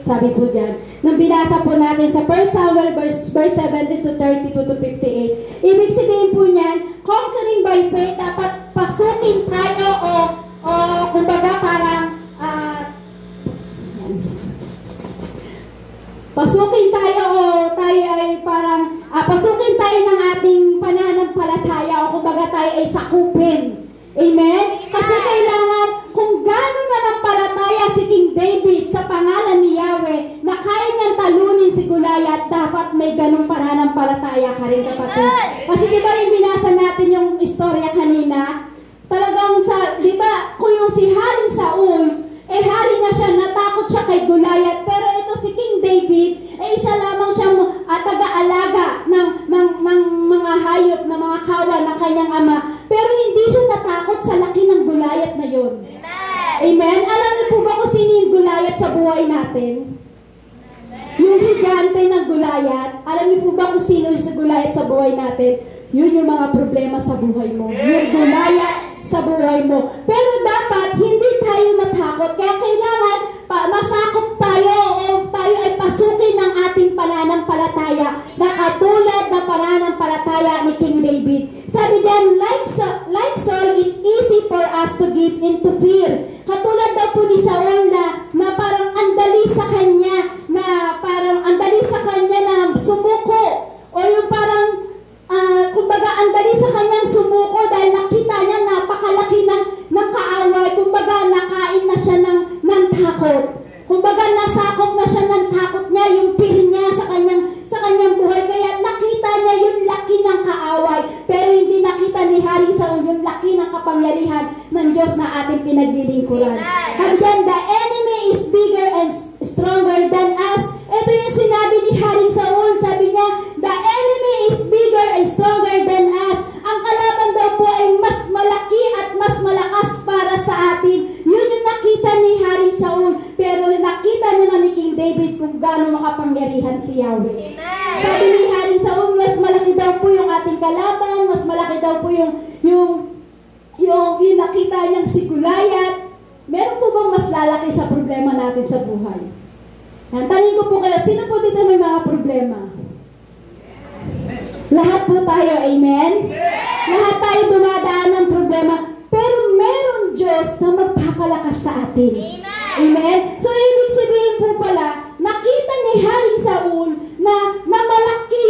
Sabi po dyan, nang binasa po natin sa 1 Samuel verse 17 to 32 to 58, ibig sabihin po niyan, conquering by faith, dapat pasukin tayo o kumbaga parang pasukin tayo o tayo ay parang pasukin tayo ng ating pananampalataya o kumbaga tayo ay sakupin. Amen? Kasi kailangan, kung gano'n nanampalataya si King David sa pangalan ni Yahweh, na kaya niyang talunin si Goliath, dapat may ganong pananampalataya ka rin, kapatid. Kasi di ba yung binasa natin yung istorya kanina, talagang sa, di ba, kung yung si Haring Saul, hari na siya, natakot siya kay Goliath, pero ito si King David, siya lamang siyang taga-alaga ng mga hayop, ng mga kawan ng kanyang ama, pero hindi siya natakot sa laki ng Goliath na yun. Amen? Alam niyo po ba kung sino yung Goliath sa buhay natin? Yung higante ng Goliath, alam niyo po ba kung sino yung Goliath sa buhay natin? Yun yung mga problema sa buhay mo. Yung Goliath sa buhay mo. Pero dapat hindi tayo matakot. Kaya kailangan masakop tayo o tayo ay pasukin ng ating pananampalataya na katulad ng pananampalataya ni King David. Sabi diyan, like Saul, it's easy for us to give into fear. Katulad daw po ni Saul na parang andali sa kanya na sumuko. O yung parang kumbaga andali sa kanyang sumuko dahil nakita niya napakalaki ng kaaway. Kumbaga nakain na siya ng takot. Kumbaga nasakop na siya ng takot niya, yung fear niya sa kanyang buhay. Kaya nakita niya yung laki ng kaaway. Pero hindi nakita ni Haring Saul yung laki ng kapangyarihan ng Diyos na ating pinaglilingkuran. Sabi diyan, the enemy is bigger and stronger than us. Ito yung sinabi ni Haring Saul. Sabi niya, the enemy is bigger and stronger than us. Ang kalaban daw po ay mas malaki at mas malakas para sa atin. Yun yung nakita ni Haring Saul. Pero nakita naman ni King David kung gaano makapangyarihan si Yahweh. Sabi ni Haring Saul, mas malaki daw po yung ating kalaban, mas malaki daw po yung nakita niyang si Goliath. Meron po bang mas lalaki sa problema natin sa buhay? Tanungin ko po kayo, sino po dito may mga problema? Lahat po tayo, amen? Lahat tayo dumadaan ng problema, pero meron Diyos na magpapalakas sa atin. Amen? So, ibig sabihin po pala, nakita ni Haring Saul na malaki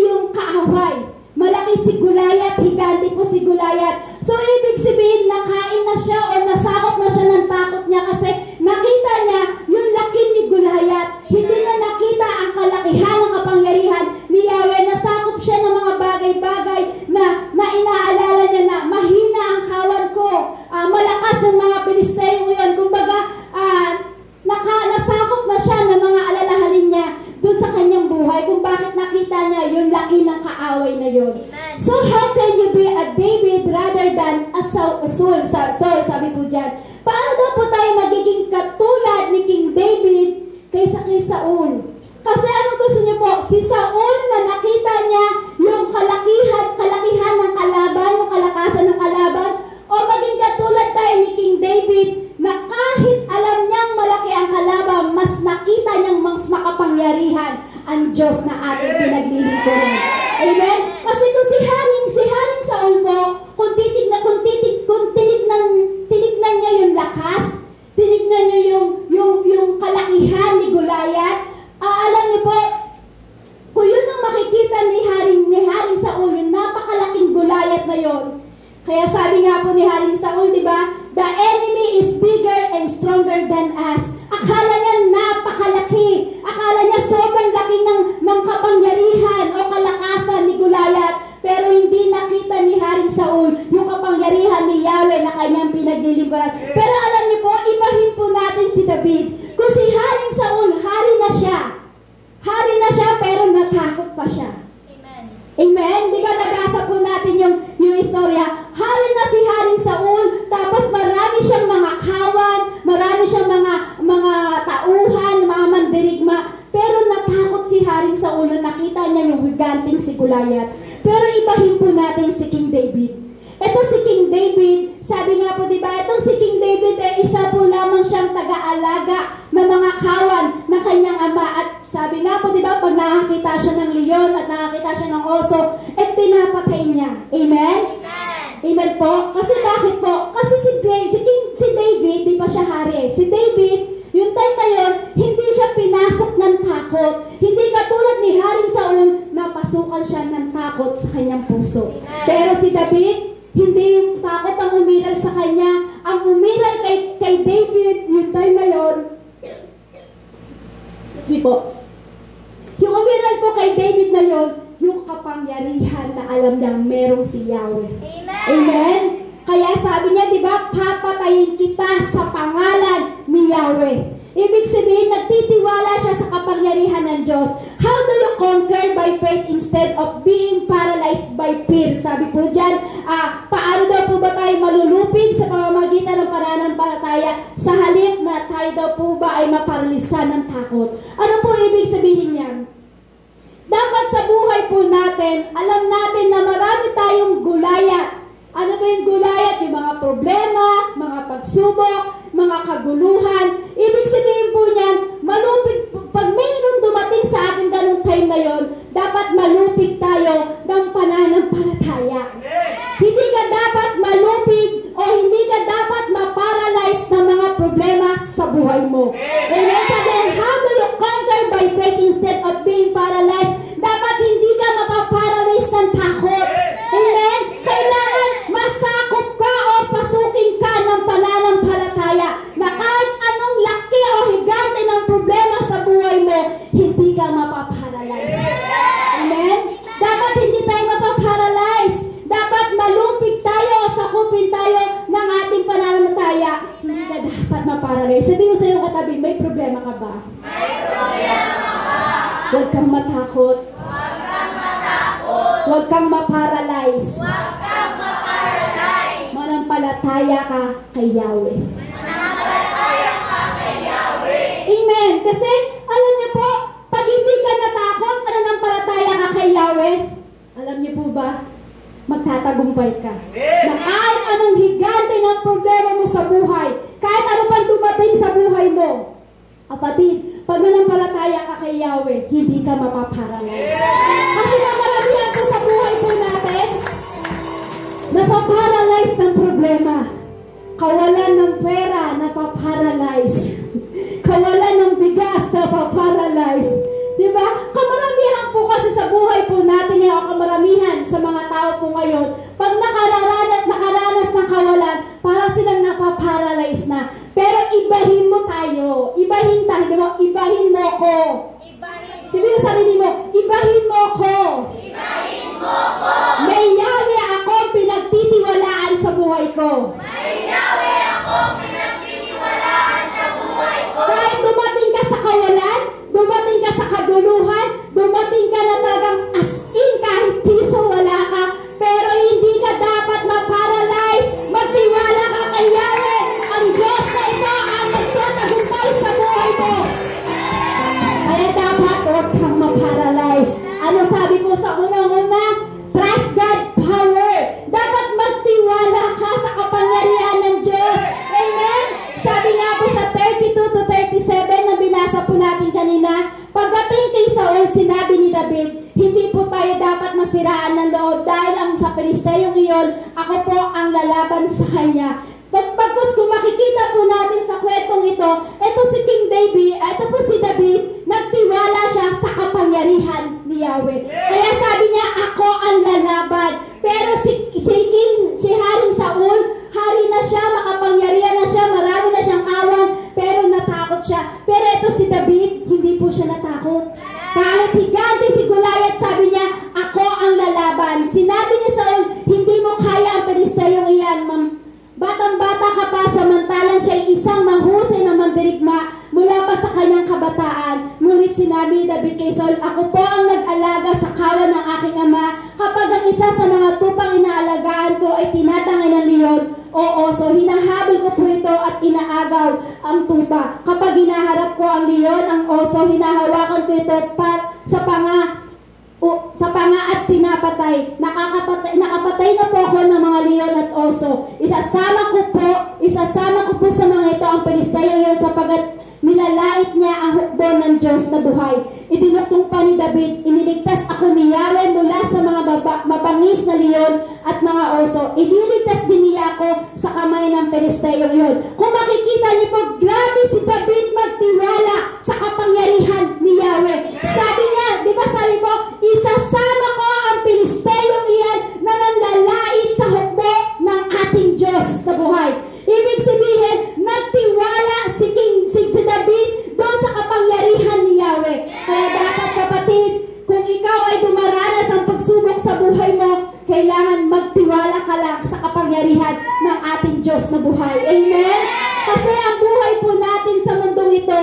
yung kaaway. Malaki si Goliath, higante po si Goliath. So, ibig sabihin, nakain na siya o nasakop na siya ng takot niya kasi nakita niya yung laki ni Goliath. Hindi niya nakita ang kalakihan ng kapangyarihan ni Yahweh. Nasakop siya ng mga bagay-bagay na inaalala niya na mahina ang kawan ko. Malakas yung mga Pilisteo ngayon. Kumbaga, nasakop na siya ng mga alalahanin niya doon sa kanyang buhay kung bakit nakita niya yung laki ng kaaway na yun. So how can you be a David rather than a Saul? Sabi po dyan. Paano daw po tayo magiging katulad ni King David kaysa kay Saul? Kasi ano gusto niyo po? Si Saul na nakita niya yung kalakihan ng kalaban, yung kalakasan ng kalaban, o maging katulad tayo ni King David na kahit alam niyang malaki ang kalaban, mas nakita niyang mas makapangyarihan ang Diyos na ating pinaglilingkuran. Amen? Kasi kung si Haring Saul po, kung tinignan niya yung lakas, tinignan niya yung kalakihan ni Goliath, alam niyo po, kung yun ang makikita ni Haring Saul, yung napakalaking Goliath na yun. Kaya sabi nga po ni Haring Saul, di ba? The enemy is bigger and stronger than us. Akala niya napakalaki. Akala niya sobrang laki ng kapangyarihan o kalakasan ni Goliath. Pero hindi nakita ni Haring Saul yung kapangyarihan ni Yahweh na kanyang pinaglilingkuran. Pero alam niyo po, ibahin po natin si David. Kung si Haring Saul, hari na siya. Hari na siya pero natakot pa siya. Amen? Di ba nabasa po natin yung istorya? Hari na si Haring Saul, tapos marami siyang mga kawan, marami siyang mga tauhan, mga mandirigma, pero natakot si Haring Saul na nakita niya yung higanting si Goliath. Pero ibahin po natin si King David. Ito si King David, sabi nga po, di ba, itong si King David ay isa po lamang siyang taga-alaga na mga kawan ng kanyang ama. At sabi nga po, di ba, pag nakakita siya ng leon at nakakita siya ng oso, pinapatay niya. Amen? Amen po? Kasi bakit po? Kasi si David, di pa siya hari. Si David, yung time na yun, hindi siya pinasok ng takot. Hindi katulad ni Haring Saul, napasukan siya ng takot sa kanyang puso. Pero si David, hindi yung takot ang umiral sa kanya. Ang umiral kay David, yung time na yun, excuse me po, yung umiral po kay David na yun, yung kapangyarihan na alam niyang merong si Yahweh. Amen? Amen? Kaya sabi niya, di ba, papatayin kita sa pangalan ni Yahweh. Ibig sabihin, nagtitiwala siya sa kapangyarihan ng Diyos. How do you conquer by faith instead of being paralyzed by fear? Sabi po dyan, paano daw po ba tayo malulupig sa pamamagitan ng pananampalataya sa halip na tayo daw po ba ay maparalisa ng takot? Ano po ibig sabihin niyan? Dapat sa buhay po natin, alam natin na marami tayong gulayat. Ano ba yung gulayat? Yung mga problema, mga pagsubok, mga kaguluhan. Ibig sabihin po niyan, malupig, pag mayroon dumating sa atin ganung time na yon, dapat malupig tayo ng pananampalataya. Hindi ka dapat malupig o hindi ka dapat ma-paralyze ng mga problema sa buhay mo. Amen? Sabi, how do you conquer by faith instead of being paralyzed? Dapat hindi ka mapaparalyze ng takot. Amen? Kailangan masakop ka o pasukin ka ng pananampalataya na kahit anong laki o higante ng problema sa buhay mo, hindi ka mapaparalyze. Amen? Dapat hindi tayo mapaparalyze. Dapat malupig tayo o sakupin tayo ng ating pananampalataya. Hindi ka dapat maparalyze. Sabi mo sa iyong katabi, may problema ka ba? May problema ka. Huwag kang matakot. Huwag kang matakot. Huwag kang maparalyze. Huwag kang maparalyze. Manampalataya ka kay Yahweh. Manampalataya ka kay Yahweh. Amen. Kasi, alam niyo po, pag hindi ka natakot, mananampalataya ka kay Yahweh, alam niyo po ba, magtatagumpay ka. Na kahit anong higante ng problema mo sa buhay, kahit ano pang dumating sa buhay mo, kapatid, pag manampalataya ka kay Yahweh, hindi ka mapaparalyze. Kasi namaramihan po sa buhay po natin, napaparalyze ng problema. Kawalan ng pera, napaparalyze. Kawalan ng bigas, napaparalyze. Diba? Kamaramihan po kasi sa buhay po natin o kamaramihan sa mga tao po ngayon, pag nakaranas ng kawalan, para silang napaparalyze na. Pero ibahin mo tayo. Ibahin tayo. Diba? Ibahin mo ko. Sabi mo sarili mo, ibahin mo ko. Ibahin mo ko. May Yahweh ako pinagtitiwalaan sa buhay ko. May Yahweh ako pinagtitiwalaan sa buhay ko. Kahit dumating ka sa kawalan, dumating ka sa kaguluhan, dumating ka na talagang as in, kahit piso wala ka, pero hindi ka dapat ma-paralyze. Magtiwala ka kay Yahweh. Ang Diyos na ito ang magtatagumpay sa buhay mo. Kaya dapat huwag kang ma-paralyze. Ano sabi po sa unang-una? Trust God power. Dapat magtiwala ka sa kapangyarihan ng Diyos. Amen? Sabi nga po sa 32 to 37 na binasa po natin kanina, pagdating kay Saul, sinabi ni David, hindi po tayo dapat masiraan ng loob dahil ang sa Pilisteyong iyon, ako po ang lalaban sa kanya. Pagkos kung makikita po natin sa kwentong ito si King David, ito po si David, nagtiwala siya sa kapangyarihan ni Yahweh. Kaya sabi niya, ako ang lalaban. Pero si Haring Saul, hari na siya, makapangyarihan na siya, marami na siyang kawan, pero natakot siya. Pero ito si David, hindi po siya natakot. Kahit higante si Goliath, sabi niya, ako ang lalaban. Sinabi ni Saul, hindi mo kaya ang Pilisteyong iyan, batang-bata ka pa, samantalang siya ay isang mahusay na mandirigma mula pa sa kanyang kabataan. Ngunit sinabi ni David kay Saul, ako po ang nag-alaga sa kawan ng aking ama. Kapag ang isa sa mga tupang inaalagaan ko ay tinatangay ng leon o oso, hinahabol ko po ito at inaagaw ang tupa. Kapag hinaharap ko ang leon, ang oso, hinahawakan ko ito sa panga at pinapatay. Nakapatay na po ako ng mga leon at oso. Isasama ko po sa mga ito ang Pilisteo yun Nilalait niya ang hukbo ng Diyos na buhay. Idinuktong pa ni David, iniligtas ako ni Yahweh mula sa mga mabangis na leon at mga oso. Ililigtas din niya ako sa kamay ng Pelisteyong yun. Kung makikita niyo po, grabe si David magtiwala sa kapangyarihan ni Yahweh. Sabi niya, di ba sabi ko, isasama ko ang Pelisteyong iyan na nanlalait sa hukbo ng ating Diyos na buhay. Ibig sabihin, nagtiwala si David doon sa kapangyarihan ni Yahweh. Kaya dapat kapatid, kung ikaw ay dumaranas ang pagsubok sa buhay mo, kailangan magtiwala ka lang sa kapangyarihan ng ating Diyos na buhay. Amen? Kasi ang buhay po natin sa mundong ito,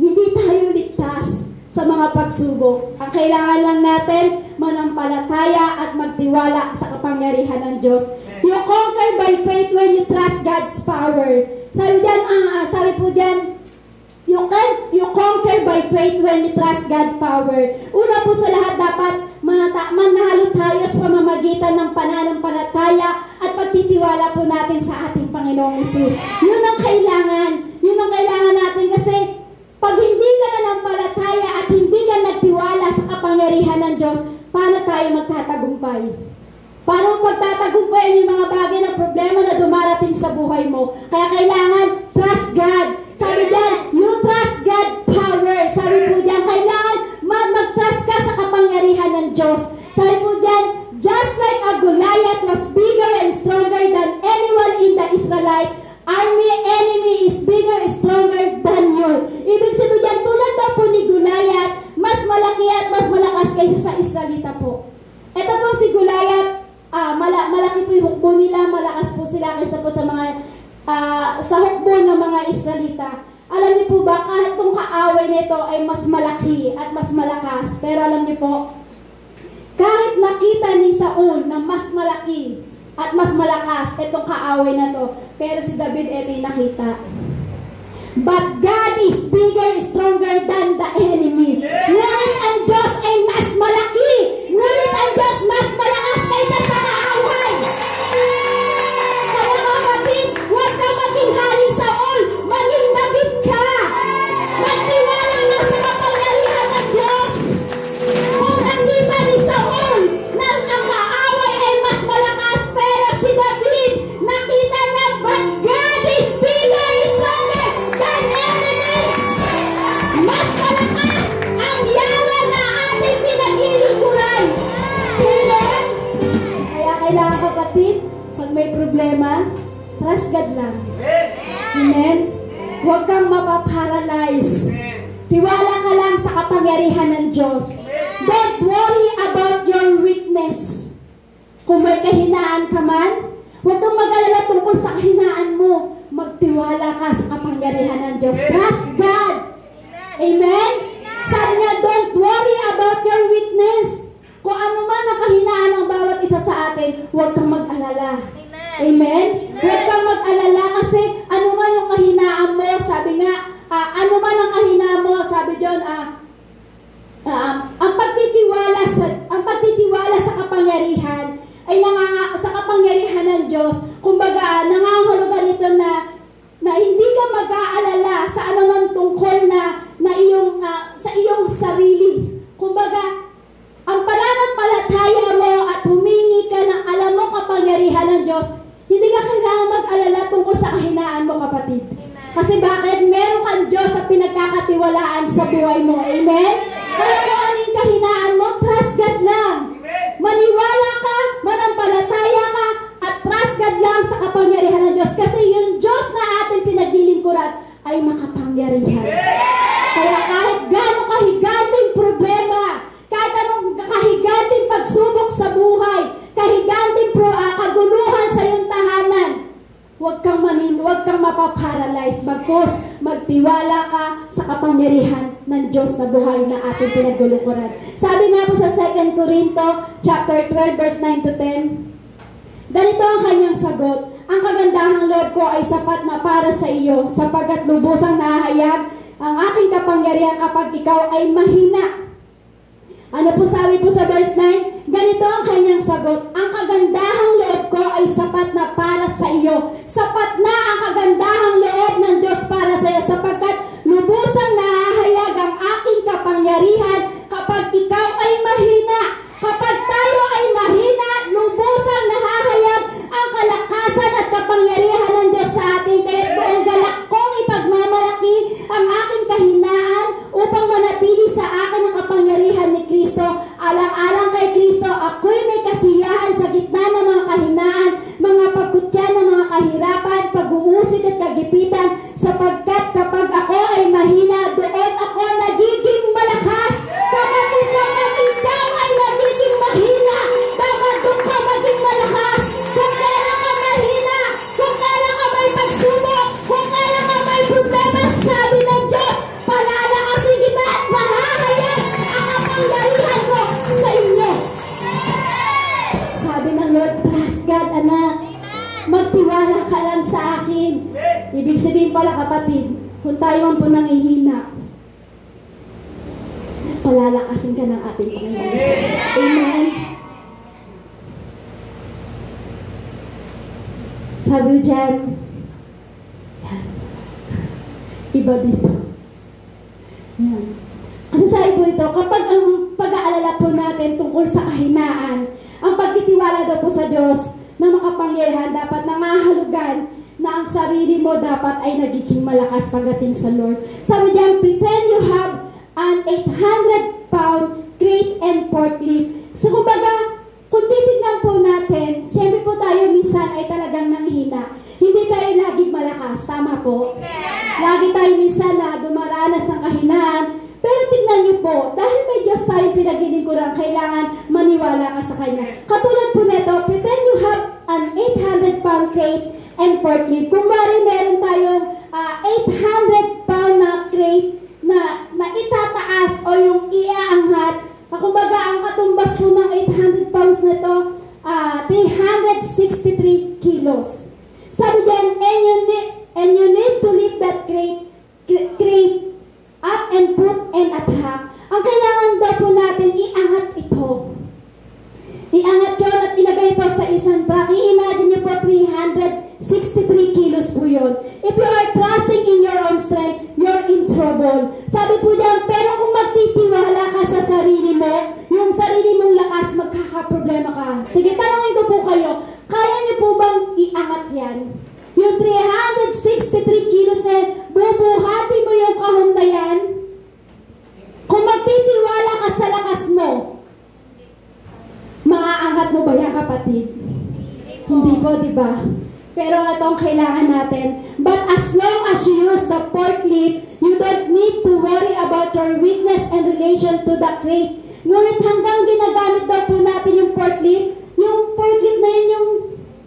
hindi tayo ligtas sa mga pagsubok. Ang kailangan lang natin, manampalataya at magtiwala sa kapangyarihan ng Diyos. You conquer by faith when you trust God's power. Sabi po dyan, you conquer by faith when you trust God's power. Una po sa lahat, dapat manalo tayo sa pamamagitan ng pananampalataya at pagtitiwala po natin sa ating Panginoong Hesus. Yun ang kailangan. Yun ang kailangan natin kasi pag hindi ka nanampalataya at hindi ka nagtiwala sa kapangyarihan ng Diyos, paano tayo magtatagumpay? Paano pagtatagumpayan yung mga bagay na problema na dumarating sa buhay mo? Kaya kailangan trust God. Sabi diyan, you trust God power. Sabi po diyan, kailangan mag-trust ka sa kapangyarihan ng Diyos. Sabi po diyan, just like a Goliath was bigger and stronger than anyone in the Israelite army, enemy is bigger and stronger than you. Ibig sabihin diyan, tulad daw po ni Goliath, mas malaki at mas malakas kaysa sa Israelita po. Ito po si Goliath, malaki po yung hukbo nila, malakas po sila kaysa po sa mga sa hukbo ng mga Israelita. Alam niyo po ba, kahit itong kaaway nito ay mas malaki at mas malakas, pero alam niyo po, kahit nakita ni Saul na mas malaki at mas malakas itong kaaway na to, pero si David ito yung nakita. But God is bigger, stronger than the enemy. Ngunit ang Diyos ay mas malaki. Ngunit ang Diyos mas malakas kaysa sa kaaway. Kaya mga kapatid, huwag kang maging haring Saul. Maging David ka. Magtiwala na sa kapangyarihan ng Diyos. Kung nakita ni Saul na ang kaaway ay mas malakas, pero si David, nakita niya, but God is bigger, stronger than enemy. Mas malakas ang Yahweh na ating pinaglilingkuran. Amen? Kaya kailangan kapatid, pag may problema, trust God lang. Amen? Huwag kang mapaparalyze. Tiwala ka lang sa kapangyarihan ng Diyos. Don't worry about your weakness. Kung may kahinaan ka man, huwag kang mag-alala tungkol sa kahinaan mo. Magtiwala ka sa kapangyarihan ng Diyos. Trust God. Amen? Sabi niya, don't worry about your weakness. Kung ano man ang kahinaan ng bawat isa sa atin, huwag kang mag-alala. Amen? Huwag kang mag-alala kasi ano man yung kahinaan mo, sabi nga, ano man ang kahinaan mo, sabi John, ang pagtitiwala sa kapangyarihan ay sa kapangyarihan ng Diyos. Kumbaga, nangangahulugan ito na hindi ka mag-aalala sa anumang tungkol sa iyong sarili. Kumbaga, ang pananampalataya mo at humingi ka ng alam mo kapangyarihan ng Diyos, hindi ka kailangan mag-alala tungkol sa kahinaan mo, kapatid. Kasi bakit? Meron kang Diyos na pinagkakatiwalaan sa buhay mo. Amen? Kaya kung ano yung kahinaan mo, trust God lang. Maniwala ka, manampalataya ka, at trust God lang sa kapangyarihan ng Diyos. Kasi yung Diyos na ating pinaglilingkuran ay makapangyarihan. Kaya kahit gano'ng kahiganting problema, kahit anong kahiganting pagsubok sa buhay, kahiganting kaguluhan sa iyong tahanan, huwag kang mapaparalyze. Bagkus, magtiwala ka sa kapangyarihan ng Diyos na buhay na ating pinaglilingkuran. Sabi nga po sa 2 Corinto, chapter 12, verse 9 to 10, ganito ang kanyang sagot, ang kagandahang loob ko ay sapat na para sa iyo, sapagkat lubusang nahayag ang aking kapangyarihan kapag ikaw ay mahina. Ano po sabi po sa verse 9? ganito ang kanyang sagot, ang kagandahang loob ko ay sapat na para sa iyo. Sapat na ang kagandahang loob ng Diyos para sa iyo, sapagkat lubusang nahahayag ang aking kapangyarihan kapag ikaw ay mahina. Kapag tayo ay mahina, lubusang nahahayag ang kalakasan at kapangyarihan ng Diyos sa atin. Kaya buong galak kong ipagmamalaki ang aking kahinaan upang manatili sa akin ang kapangyarihan ni Kristo. Alang-alang kay Kristo, ako'y may kasiyahan sa gitna ng mga kahinaan, mga pagkutya ng mga kahirapan, pag-uusid at kagipitan, sapagkat kapag ako ay mahina, doon ako nagiging malakas. Kapatid, kapag ikaw ay nagiging mahina, dapat doon ka maging malakas. Kung kailan ka mahina, kung kailan ka may pagsubok, kung kailan ka may problema, sabi ng Diyos, palalakasin kita at mahahayag ang kapangyarihan ko sa inyo. Sabi ng Lord, trust God, anak. Magtiwala ka lang sa akin. Ibig sabihin pala, kapatid, kung tayo man po nangihina, palalakasin ka ng ating Panginoon. Amen. Sabi dyan, yan. Iba dito. Yan. Kasi sabi po dito, kapag ang pag-aalala po natin tungkol sa kahinaan, ang pagtitiwala daw po sa Diyos na makapangyarihan, dapat nangahalugan na ang sarili mo dapat ay nagiging malakas pagdating sa Lord. Sabi diyan, pretend you have an 800-pound crate and forklift. So kumbaga, kung titignan po natin, siyempre po tayo minsan ay talagang nanghina. Hindi tayo laging malakas, tama po? Lagi tayo minsan na dumaranas ng kahinaan. Pero tingnan niyo po, dahil may Diyos tayong pinaglilingkuran, kailangan maniwala ka sa Kanya. Katulad po nito, pretend you have an 800-pound crate and forklift. Kung meron tayong 800-pound na crate na itataas o yung iaangat, kumbaga ang katumbas po ng 800 pounds na ito, 363 kilos. Sabi dyan, and you need to lift that crate up and put in a truck. Ang kailangan daw po natin, iangat ito. Iangat yun at ilagay ito sa isang truck. I-imagine nyo po, 363 kilos po yun. If you are trusting in your own strength, you're in trouble. Sabi po diyan, pero kung magtitiwala ka sa sarili mo, yung sarili mong lakas, magkakaproblema ka. Sige, tanongin ko po kayo, kaya niyo po bang iangat yan? Yung 363 kilos na yan, bubuhati mo yung kahon na yan? Kung magtitiwala ka sa lakas mo, maaangat mo ba yan, kapatid? Hindi po, di ba? Pero ito ang kailangan natin. But as long as you use the forklift, you don't need to worry about your weakness and relation to the crate. Ngunit hanggang ginagamit daw po natin yung forklift na yun yung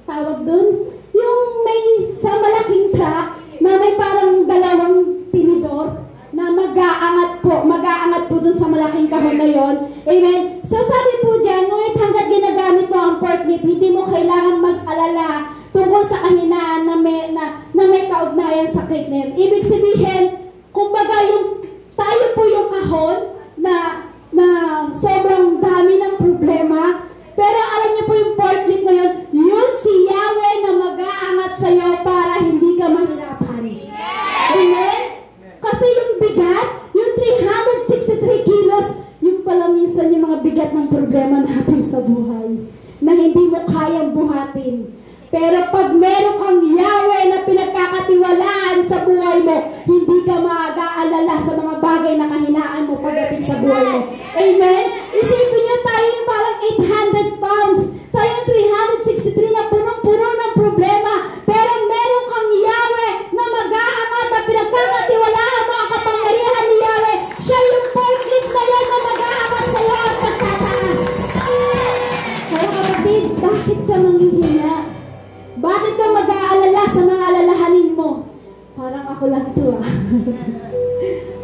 tawag dun, yung may sa malaking truck na may parang dalawang tinidor na mag-aangat po dun sa malaking kahon na yun. Amen? So sabi po dyan, ngunit hanggang ginagamit mo ang forklift, hindi mo kailangan mag-alala tungkol sa kahinaan na may kaugnayan sa crate na yun. Ibig sabihin, kumbaga tayo po yung kahon na sobrang dami ng problema, pero alam niyo po yung forklift na yun si Yahweh na mag-aangat sa'yo para hindi ka mahirapan. Amen? Kasi yung bigat, yung 363 kilos, yung pala minsan yung mga bigat ng problema natin sa buhay na hindi mo kayang buhatin. Pero pag meron kang Yahweh na pinagkakatiwalaan sa buhay mo, hindi ka mag-aalala sa mga bagay na kahinaan mo pagdating sa buhay mo. Amen? Isipin niyo tayo yung parang 800 pounds. Tayo 363 na punong-puno ng problema. Pero meron kang Yahweh na mag-aangat na pinagkakatiwalaan mo ang kapangyarihan ni Yahweh. Siya yung forklift na yan na mag-aangat sa iyo at magtataas. Kaya kapatid, bakit ka manghihina? Bakit ka mag-aalala sa mga alalahanin mo? Parang ako lang ito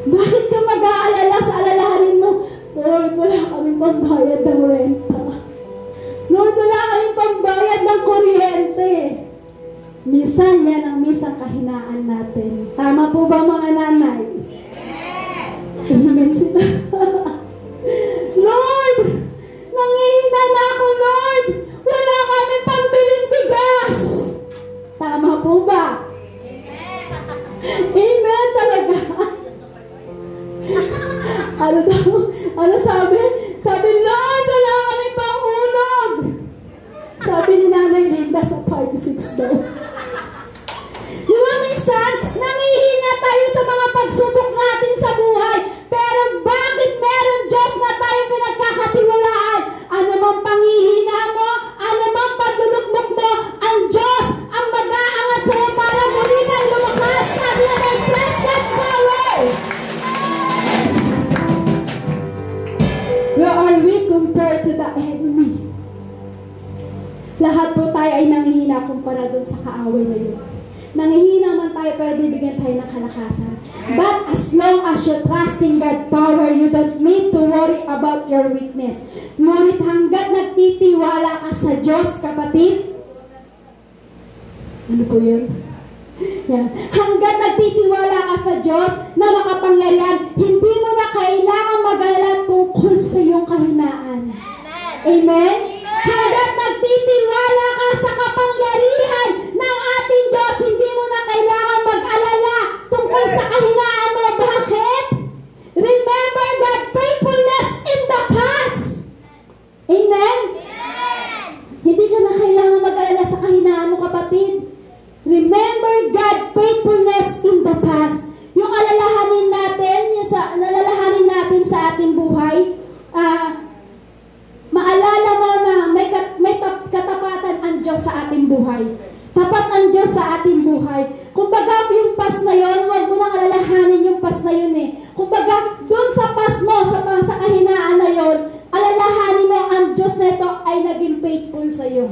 Bakit ka mag-aalala sa alalahanin mo? Lord, wala kaming pambayad ng renta. Lord, wala kaming pambayad ng kuryente. Minsan yan ang minsan kahinaan natin. Tama po ba mga nanay? Amen sila. Lord, nangihina na Ano daw? Ano sabi? Sabi, Lord, wala kami panghulog. Sabi ni Nanay Linda sa 5-6 daw. Di ba minsan, nangihina tayo sa mga pagsubok natin sa buhay. Pero bakit meron Diyos na tayo pinagkakatiwalaan? Ano mang panghihina mo, ano mang paglulugmok mo, ang Diyos ang mag-aangat sa'yo para muli kang lumakas. Sabi na may bless that power. Where are we compared to the enemy? Lahat po tayo ay nangihina kumpara doon sa kaaway na yun. Nangihina man tayo pero bibigyan tayo ng kalakasan. But as long as you trust in God's power, you don't need to worry about your weakness. Ngunit hanggat nagtitiwala ka sa Diyos, kapatid, ano po yun? Yan. Hanggat nagtitiwala ka sa Diyos na makapangyarihan, hindi mo na kailangan mag-alala tungkol sa iyong kahinaan. Amen? Hanggat nagtitiwala ka sa kapangyarihan ng ating Diyos, hindi mo na kailangan mag-alala tungkol sa kahinaan mo. Bakit? Remember God's faithfulness in the past. Amen? Hindi ka na kailangan mag-alala sa kahinaan mo, kapatid. Remember God's faithfulness in the past. Yung alalahanin natin, nalalahanin natin sa ating buhay, maalala mo na may katapatan ang Diyos sa ating buhay. Tapat ang Diyos sa ating buhay. Kumbaga, yung past na yun, huwag mo nang alalahanin yung past na yun eh. Kumbaga, dun sa past mo, sa kahinaan na yun, alalahanin mo ang Diyos na ito ay naging faithful sa iyo.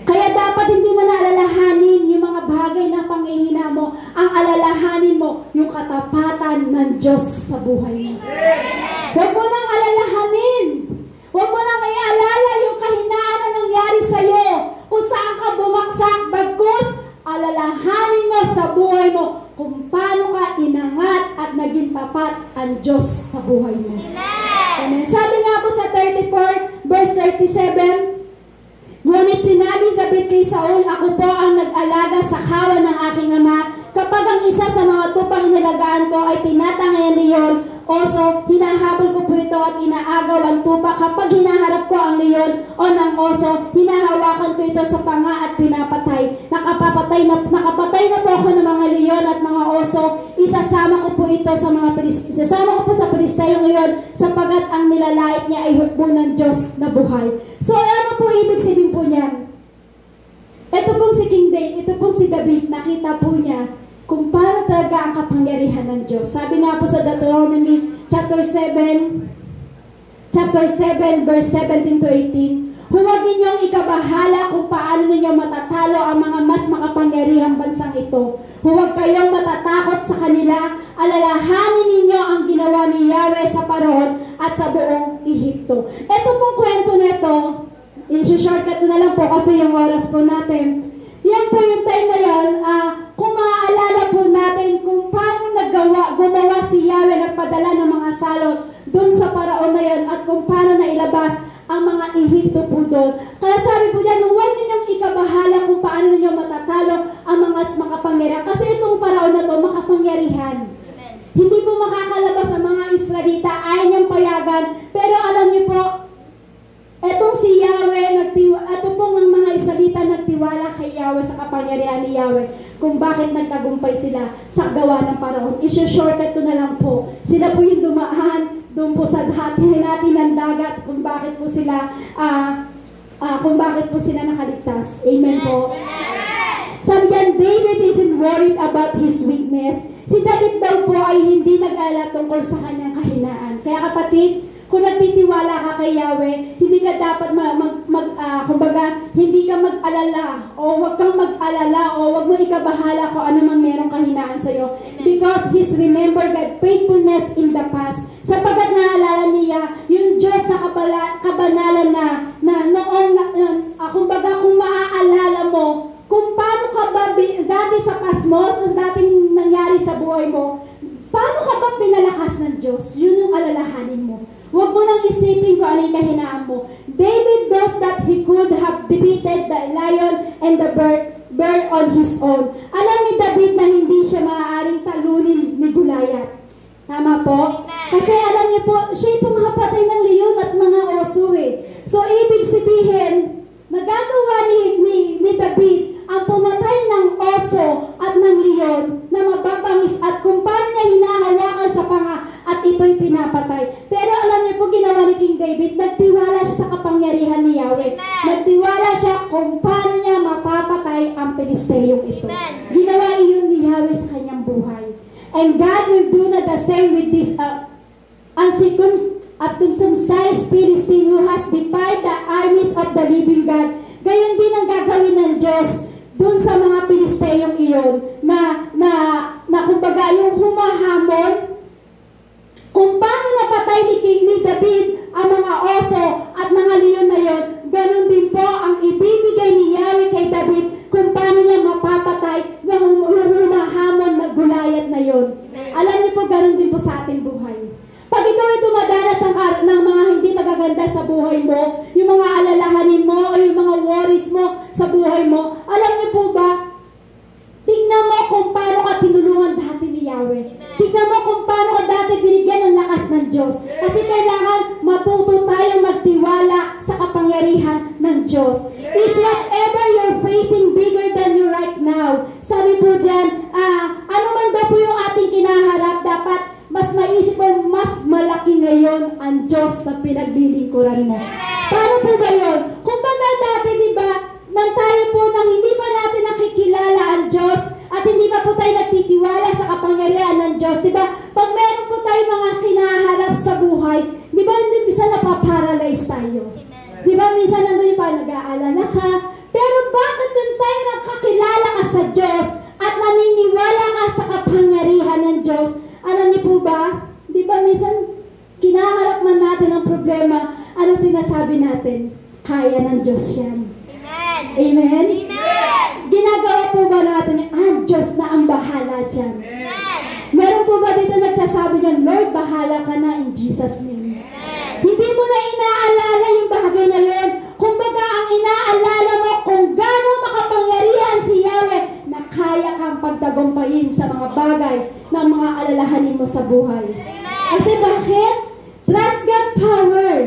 Kaya dapat hindi mo na alalahanin yung mga bagay na panghihina mo. Ang alalahanin mo, yung katapatan ng Diyos sa buhay mo. Huwag mo nang alalahanin. Huwag mo nang iaalala yung kahinaan na nangyari sa iyo. Kung saan ka bumaksak, bagkus, alalahanin mo sa buhay mo kung paano ka inangat at naging tapat ang Diyos sa buhay mo. Amen. Sabi nga po sa 34, verse 37, ngunit sinabi David kay Saul, ako po ang nag-alaga sa kawan ng aking ama. Kapag ang isa sa mga tupang nilagaan ko ay tinatangay ang leon, oso, hinahabol ko po ito at inaagaw ang tupa. Kapag hinaharap ko ang leon o ng oso, hinahawakan ko ito sa panga at pinapatay. Nakapatay na po ako ng mga leon at mga oso. Isasama ko po ito sa mga isasama ko po sa Pilisteo ngayon, sapagat ang nilalait niya ay hukbo ng Diyos na buhay. So, ano po ibig sabihin po niyan? Ito pong si King David, ito pong si David, nakita po niya kung paano talaga ang kapangyarihan ng Diyos. Sabi nga po sa Deuteronomy chapter 7, verse 17 to 18, huwag ninyong ikabahala kung paano ninyo matatalo ang mga mas makapangyarihang bansang ito. Huwag kayong matatakot sa kanila. Alalahanin ninyo ang ginawa ni Yahweh sa Paraon at sa buong Ehipto. Ito pong kwento nito, i-shortcut ko na lang po kasi yung oras po natin. Yan po yung time na yun, kung maaalala po natin kung paano gumawa si Yahweh, nagpadala ng mga salot doon sa Paraon na yun at kung paano nailabas ang mga Ehipto po doon. Kaya sabi po dyan, huwag ninyong ikabahala kung paano ninyo matatalo ang mga makapangyarihan. Kasi itong Paraon na to, makapangyarihan. Amen. Hindi po makakalabas ang mga Israelita, ayaw niyang payagan. Pero alam niyo po, etong si Yahweh, ito pong ang mga Israelita nagtiwala kay Yahweh sa kapangyarihan ni Yahweh kung bakit nagtagumpay sila sa gawa ng Paraon. I-shortcut ko na lang po. Sila po yung dumaan doon po sa hati natin ng dagat kung bakit po sila nakaligtas. Amen po. Sabi diyan, David isn't worried about his weakness. Si David daw po ay hindi nag-alala tungkol sa kanyang kahinaan. Kaya kapatid, kung nagtitiwala ka kay Yahweh, hindi ka dapat hindi ka mag-alala o huwag kang mag-alala o huwag mo ikabahala kung ano mang merong kahinaan sa'yo. Because He's remembered God's faithfulness in the past. Sapagat naalala niya yung Diyos na kabanalan na noong, kung maaalala mo, kung paano ka ba dati sa past mo, sa dating nangyari sa buhay mo, paano ka ba pinalakas ng Diyos? Yun yung alalahanin mo. Huwag mo nang isipin kung ano yung kahinaan mo. David knows that he could have defeated the lion and the bear on his own. Alam ni David na hindi siya maaaring talunin ni Goliath. Tama po? Kasi alam niyo po, siya yung pumapatay ng leon at mga oso eh. So, ibig sabihin, nagagawa ni David ang pumatay ng oso at ng leon na mababangis at kung paano niya hinahawakan sa panga at ito'y pinapatay. Pero alam niyo po, ginawa ni King David, nagtiwala siya sa kapangyarihan ni Yahweh. Nagtiwala siya kung paano niya mapapatay ang Pilisteyong ito. Ginawa iyon ni Yahweh sa kanyang buhay. And God will do not the same with this uncircumcised Philistine who has defied the armies of the living God. Gayon din ang gagawin ng Diyos dun sa mga Pilisteyong iyon na kumbaga yung humahamon kung paano napatay ni David ang mga oso at mga leon na yon, ganun din po ang ibibigay ni Yahweh kay David kung paano niya mapapatay na humahamon na Goliath na yon. Alam niyo po, ganun din po sa ating buhay. Pag ikaw ay dumadanas ng mga hindi magaganda sa buhay mo, yung mga alalahanin mo o yung mga worries mo sa buhay mo, alam niyo po ba, tignan mo kung paano ka tinulungan dati ni Yahweh. Tignan mo kung paano ka dati binigyan ng lakas ng Diyos. Kasi kailangan matuto tayong magtiwala sa kapangyarihan ng Diyos. Is whatever you're facing bigger than you right now? Sabi po dyan, ano man daw po yung ating kinaharap, dapat mas maisip mo, mas malaki ngayon ang Diyos na pinaglilingkuran mo. Paano po ba yun? Kung baga dati, di ba, nang tayo po nang hindi pa natin nakikilala ang Diyos at hindi pa po tayo nagtitiwala sa kapangyarihan ng Diyos, di ba? Pag meron po tayo mga kinaharap sa buhay, di ba, hindi minsan napaparalyze tayo. Di ba, minsan nandun yung nag-aalala ka, pero bakit din tayo nakakilala ka sa Diyos at naniniwala ka sa kapangyarihan ng Diyos? Alam niyo po ba, di ba minsan kinaharap man natin ang problema, ano sinasabi natin? Kaya ng Diyos yan. Amen? Amen? Ginagawa po ba natin yung, Diyos na ang bahala dyan? Amen. Meron po ba dito nagsasabi niyan, Lord, bahala ka na in Jesus' name? Amen. Hindi mo na inaalala yung bagay na yun. Kumbaga, ang inaalala mo kung gano'ng makapangyarihan si Yahweh na kaya kang pagtagumpayin sa mga bagay ng mga alalahanin mo sa buhay. Amen. Kasi bakit? Trust God power.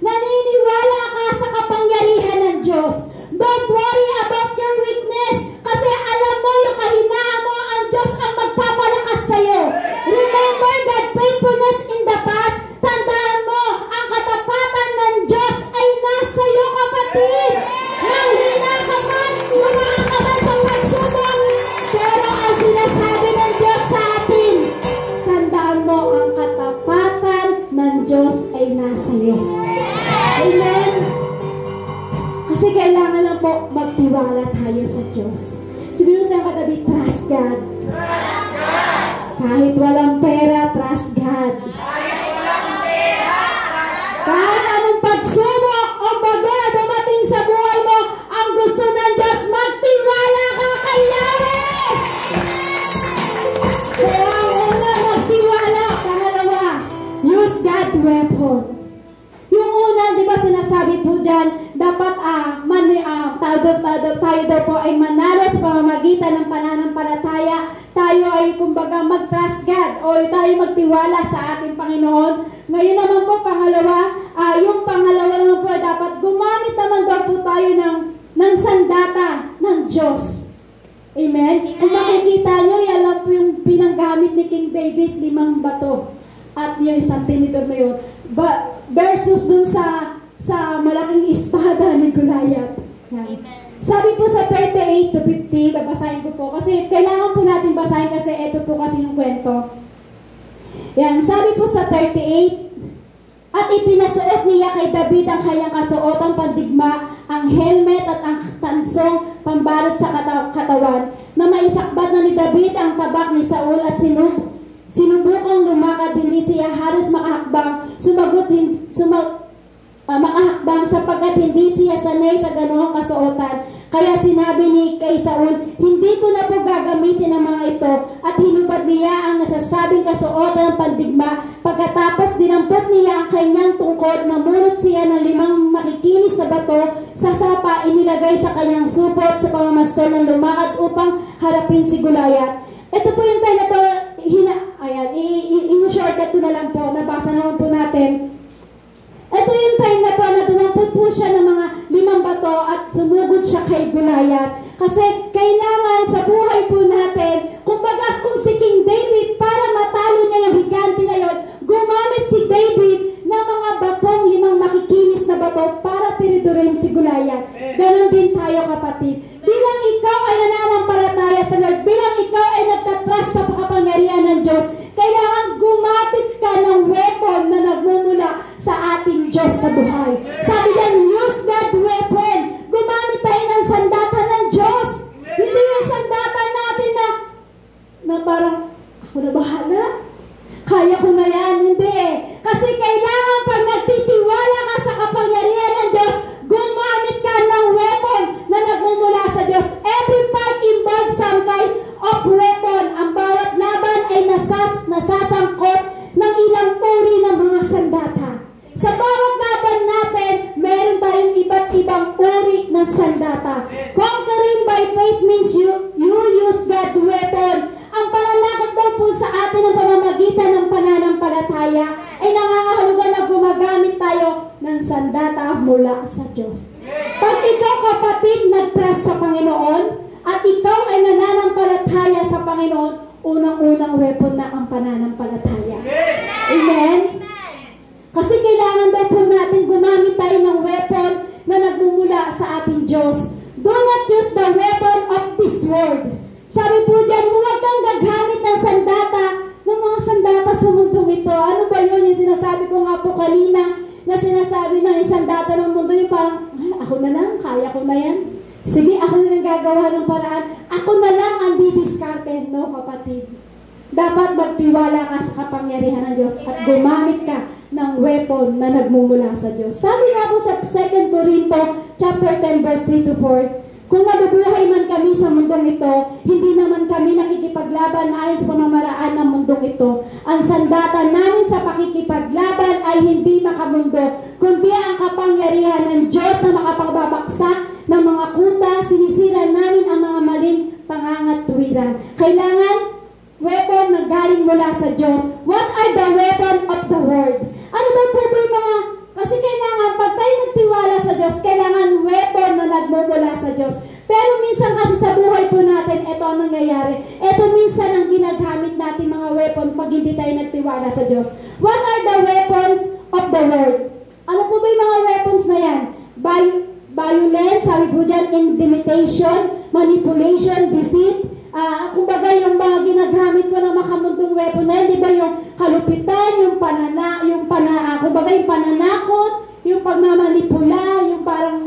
Naniniwala ka sa kapangyarihan ng Diyos. Don't worry about your weakness. Kasi alam mo yung kahinaan mo, ang Diyos ang magpapalakas sa'yo. Remember God's faithfulness in the past. Tandaan mo, ang katapatan ng Diyos ay nasa iyo, kapatid. Nanghina ka man, lumaan ka man sa pagsubok. Pero ang sinasabi ng Diyos sa atin, tandaan mo, ang katapatan ng Diyos ay nasa iyo. Amen? Kasi kailangan lang po magtiwala tayo sa Diyos. Sabi mo sa katabi, trust God. Trust God. Kahit walang pera, trust God. Kahit walang pera, trust God. Kahit anong pagsubok o bago na dumating sa buhay mo, ang gusto ng Diyos, magtiwala ka kay Yahweh. Kaya ang una, magtiwala. Pangalawa, use God's weapon. Yung una, di ba sinasabi po dyan, dapat tayo daw po ay manalo sa pamamagitan ng pananampalataya. Tayo ay kumbaga mag-trust God o tayo magtiwala sa ating Panginoon. Ngayon naman po, yung pangalawa naman po, dapat gumamit naman daw po tayo ng sandata ng Diyos. Amen? Kung makikita nyo, yan lang po yung pinanggamit ni King David, 5 bato. At yung isang tinidor na yun. Versus dun sa malaking espada ni Goliath. Sabi po sa 38 to 50, babasahin ko po. Kasi kailangan po natin basahin kasi ito po kasi yung kwento. Yan, sabi po sa 38, at ipinasuot niya kay David ang kanyang kasuotang pandigma, ang helmet at ang tansong pambalot sa katawan, na maisakbat na ni David ang tabak ni Saul at sinubukang lumakad, hindi siya halos makahakbang, makahakbang sapagkat hindi siya sanay sa ganoong kasuotan. Kaya sinabi ni kay Saul, hindi ko na po gagamitin ang mga ito, at hinubad niya ang nasasabing kasuotan ng pandigma. Pagkatapos dinampot niya ang kanyang tungkod, namunot siya ng 5 makikinis na bato sa sapa, inilagay sa kanyang supot sa pamamastol ng lumakad upang harapin si Goliath. Ito po yung time na to, i-shortcut ko na lang po, nabasa naman po po siya ng mga 5 bato at sumugod siya kay Goliath. Kasi kailangan sa buhay po natin, kumbaga kung si King David, para matalo niya yung higante na yon, gumamit si David ng mga batong 5 makikinis na bato para tiridurin si Goliath. Ganon din tayo, kapatid. Bilang ikaw ay nananampalataya sa Lord, bilang ikaw ay nagtatrust sa kapangyarihan ng Diyos, kailangan gumamit ka ng weapon na nagmumula sa ating Diyos na buhay. Sabi niyan, use that weapon. Gumamit tayo ng sandata ng Diyos. Hindi yung sandata natin na parang, ako na bahala. Kaya ko na yan. Hindi eh. Kasi kailangan pag nagtitiwala ka sa kapangyarihan ng Diyos, gumamit ka ng weapon na nagmumula sa Diyos. Every fight involves some kind of weapon. Ang bawat laban ay nasasangkot ng ilang uri ng mga sandata. Sa bawat laban natin, meron tayong iba't ibang uri ng sandata. Conquering by faith means you use God's weapon. Ang pananakot daw po sa atin ng pamamagitan ng pananampalataya ay nangangahulugan na gumagamit tayo ng sandata mula sa Diyos. Pag ikaw, kapatid, nag-trust sa Panginoon at ikaw ay nananampalataya sa Panginoon, unang-unang weapon na ang pananampalataya. Amen? Kasi kailangan daw po natin gumamit tayo ng weapon na nagmumula sa ating Diyos. Do not use the weapon of this world. Sabi po dyan, huwag kang gagamit ng sandata, ng mga sandata sa mundong ito. Ano ba yun? Yung sinasabi ko nga po kanina, na sinasabi na yung sandata ng mundo, yung parang, ako na lang, kaya ko na yan. Sige, ako na lang gagawa ng paraan. Ako na lang ang didiskarte. No, kapatid. Dapat magtiwala ka sa kapangyarihan ng Diyos at gumamit ka ng weapon na nagmumula sa Diyos. Sabi nga po sa 2 Corinto chapter 10 verse 3 to 4, kung nabubuhay man kami sa mundong ito, hindi naman kami nakikipaglaban ayon sa pamamaraan ng mundong ito. Ang sandata namin sa pakikipaglaban ay hindi makamundo, kundi ang kapangyarihan ng Diyos na makapagbabaksak ng mga kuta. Sinisira namin ang mga maling pangangatwiran. Kailangan weapon na galing mula sa Diyos. What are the weapon of the world? Ano ba po yung mga, kasi kailangan, pag tayo nagtiwala sa Diyos, kailangan weapon na nagmumula sa Diyos. Pero minsan kasi sa buhay po natin, ito ang nangyayari. Ito minsan ang ginagamit natin mga weapon pag hindi tayo nagtiwala sa Diyos. What are the weapons of the world? Ano po ba yung mga weapons na yan? Violence, sabi po dyan, intimidation, manipulation, deceit. Kumbaga yung mga ginagamit po ng makamundong weapon na yun, di ba yung kalupitan, yung pananakot, yung pagmamanipula, yung parang,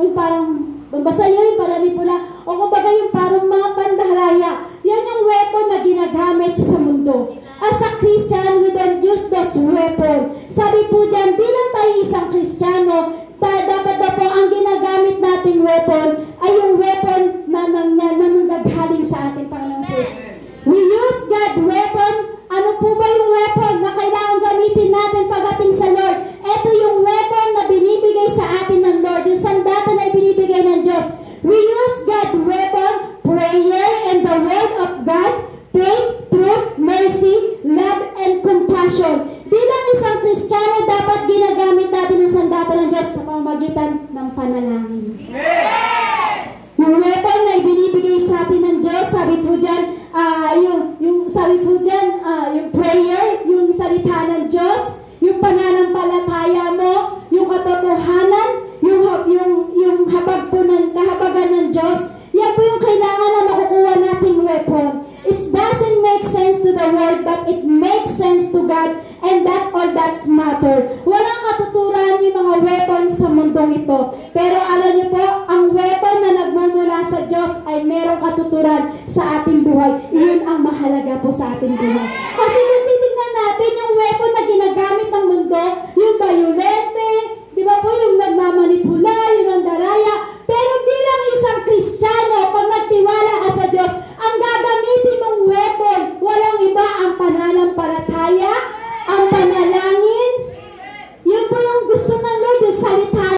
basta yun, yung pananipula, o kumbaga yung parang mga pandaraya. Yan yung weapon na ginagamit sa mundo. As a Christian, we don't use those weapon. Sabi po dyan, bilang tayo isang Kristiyano, dapat na po ang ginagamit nating weapon ay yung weapon na nanggagaling sa ating Panginoong Jesus. We use God weapon. Ano po ba yung weapon na kailangan gamitin natin pagdating sa Lord? Ito yung weapon na binibigay sa atin ng Lord, yung sandata na ibinibigay ng Diyos. We use God weapon, prayer and the word of God, faith, truth, mercy, love, and compassion. Bilang isang Kristiyano, dapat ginagamit natin ang sandata ng Diyos sa pamamagitan ng panalangin. Yung weapon na ibinibigay sa atin ng Diyos, sabi po dyan, yung prayer, yung salita ng Diyos, yung pananampalataya mo, yung katotohanan, yung kahabagan ng Diyos, yan po yung kailangan na makukuha nating weapon. It doesn't make sense to the world, but it makes sense to God, and that's matter. Walang katuturan yung mga weapons sa mundong ito. Pero alam niyo po, ang weapon na nagmumula sa Diyos ay merong katuturan sa ating buhay. Iyon ang mahalaga po sa ating buhay. Kasi kung titignan natin yung weapon na ginagamit ng mundo, yung violence,